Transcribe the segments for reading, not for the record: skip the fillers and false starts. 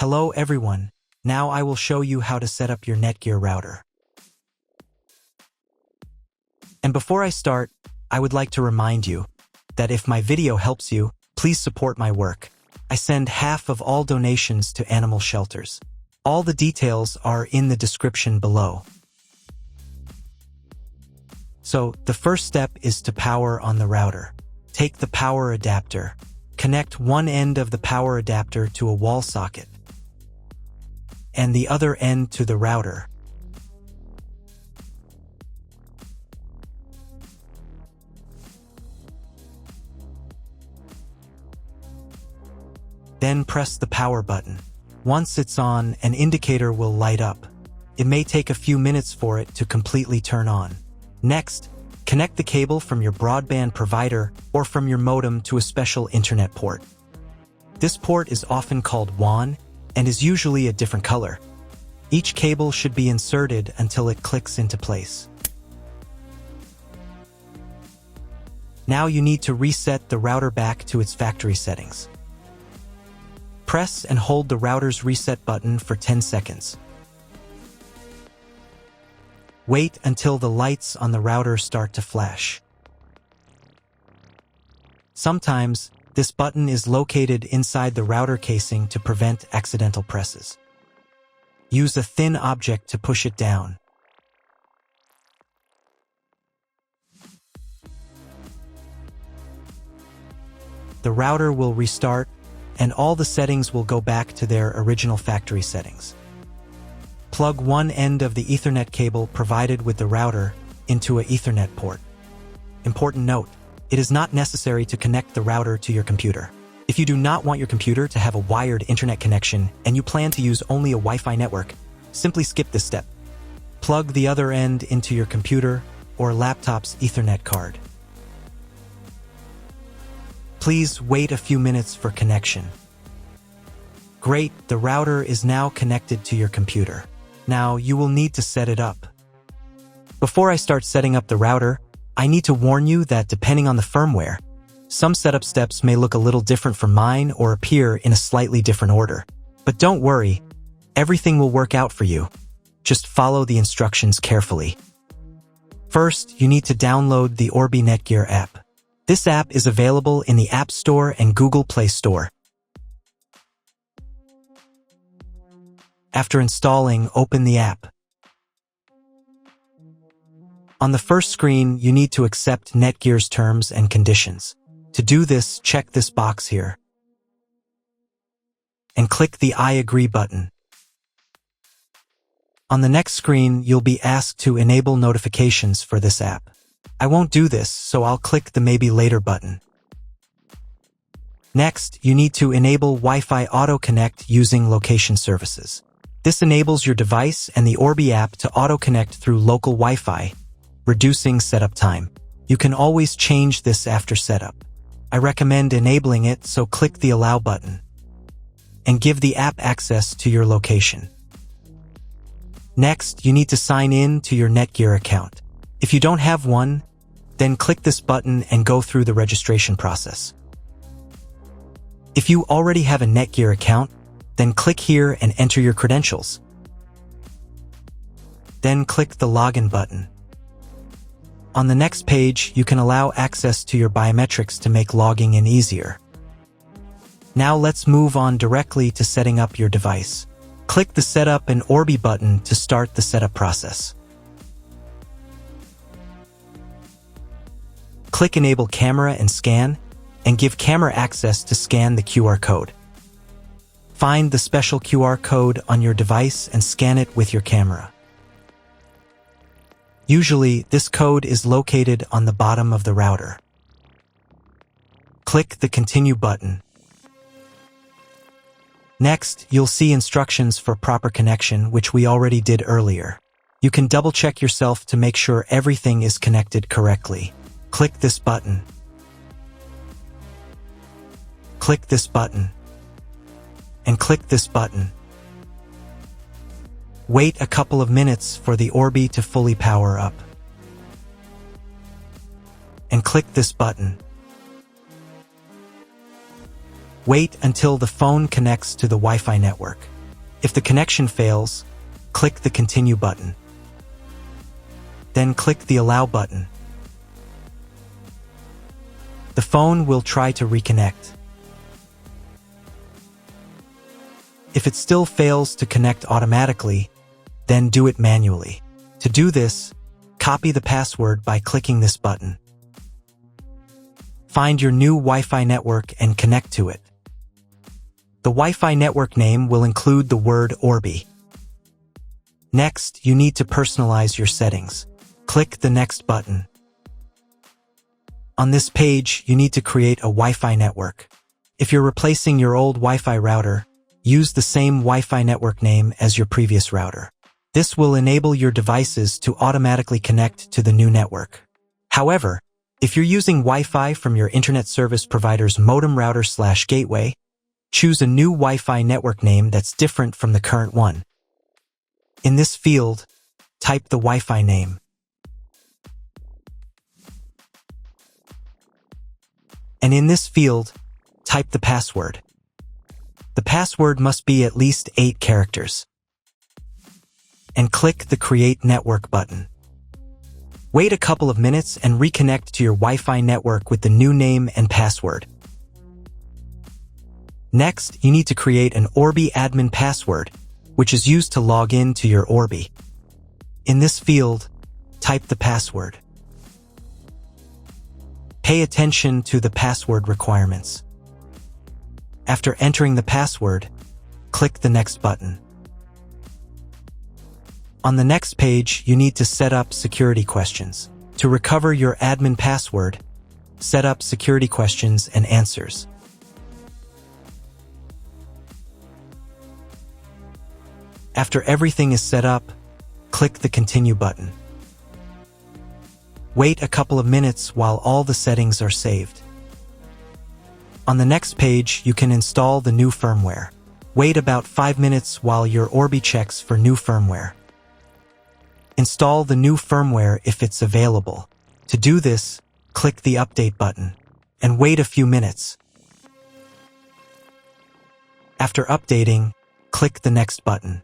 Hello everyone, now I will show you how to set up your NETGEAR router. And before I start, I would like to remind you that if my video helps you, please support my work. I send half of all donations to animal shelters. All the details are in the description below. So, the first step is to power on the router. Take the power adapter. Connect one end of the power adapter to a wall socket and the other end to the router. Then press the power button. Once it's on, an indicator will light up. It may take a few minutes for it to completely turn on. Next, connect the cable from your broadband provider or from your modem to a special internet port. This port is often called WAN and is usually a different color. Each cable should be inserted until it clicks into place. Now you need to reset the router back to its factory settings. Press and hold the router's reset button for 10 seconds. Wait until the lights on the router start to flash. Sometimes, this button is located inside the router casing to prevent accidental presses. Use a thin object to push it down. The router will restart, and all the settings will go back to their original factory settings. Plug one end of the Ethernet cable provided with the router into an Ethernet port. Important note, it is not necessary to connect the router to your computer. If you do not want your computer to have a wired internet connection and you plan to use only a Wi-Fi network, simply skip this step. Plug the other end into your computer or laptop's Ethernet card. Please wait a few minutes for connection. Great, the router is now connected to your computer. Now you will need to set it up. Before I start setting up the router, I need to warn you that depending on the firmware, some setup steps may look a little different from mine or appear in a slightly different order. But don't worry, everything will work out for you. Just follow the instructions carefully. First, you need to download the Orbi NETGEAR app. This app is available in the App Store and Google Play Store. After installing, open the app. On the first screen, you need to accept NETGEAR's terms and conditions. To do this, check this box here and click the I agree button. On the next screen, you'll be asked to enable notifications for this app. I won't do this, so I'll click the Maybe Later button. Next, you need to enable Wi-Fi Auto Connect using location services. This enables your device and the Orbi app to auto-connect through local Wi-Fi, reducing setup time. You can always change this after setup. I recommend enabling it, so click the Allow button and give the app access to your location. Next, you need to sign in to your NETGEAR account. If you don't have one, then click this button and go through the registration process. If you already have a NETGEAR account, then click here and enter your credentials. Then click the Login button. On the next page, you can allow access to your biometrics to make logging in easier. Now let's move on directly to setting up your device. Click the Setup and Orbi button to start the setup process. Click Enable Camera and Scan, and give camera access to scan the QR code. Find the special QR code on your device and scan it with your camera. Usually, this code is located on the bottom of the router. Click the Continue button. Next, you'll see instructions for proper connection, which we already did earlier. You can double-check yourself to make sure everything is connected correctly. Click this button. Click this button. And click this button. Wait a couple of minutes for the Orbi to fully power up. And click this button. Wait until the phone connects to the Wi-Fi network. If the connection fails, click the Continue button. Then click the Allow button. The phone will try to reconnect. If it still fails to connect automatically, then do it manually. To do this, copy the password by clicking this button. Find your new Wi-Fi network and connect to it. The Wi-Fi network name will include the word Orbi. Next, you need to personalize your settings. Click the Next button. On this page, you need to create a Wi-Fi network. If you're replacing your old Wi-Fi router, use the same Wi-Fi network name as your previous router. This will enable your devices to automatically connect to the new network. However, if you're using Wi-Fi from your internet service provider's modem router/gateway, choose a new Wi-Fi network name that's different from the current one. In this field, type the Wi-Fi name. And in this field, type the password. The password must be at least 8 characters. And click the Create Network button. Wait a couple of minutes and reconnect to your Wi-Fi network with the new name and password. Next, you need to create an Orbi admin password, which is used to log in to your Orbi. In this field, type the password. Pay attention to the password requirements. After entering the password, click the Next button. On the next page, you need to set up security questions. To recover your admin password, set up security questions and answers. After everything is set up, click the Continue button. Wait a couple of minutes while all the settings are saved. On the next page, you can install the new firmware. Wait about 5 minutes while your Orbi checks for new firmware. Install the new firmware if it's available. To do this, click the Update button and wait a few minutes. After updating, click the Next button.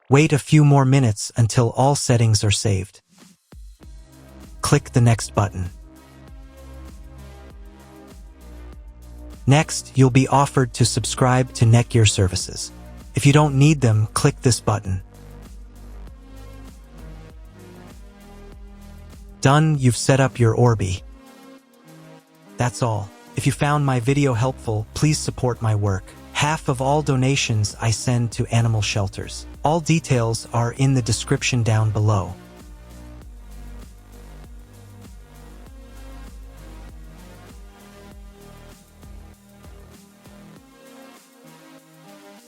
Wait a few more minutes until all settings are saved. Click the Next button. Next, you'll be offered to subscribe to NETGEAR services. If you don't need them, click this button. Done, you've set up your Orbi. That's all. If you found my video helpful, please support my work. Half of all donations I send to animal shelters. All details are in the description down below.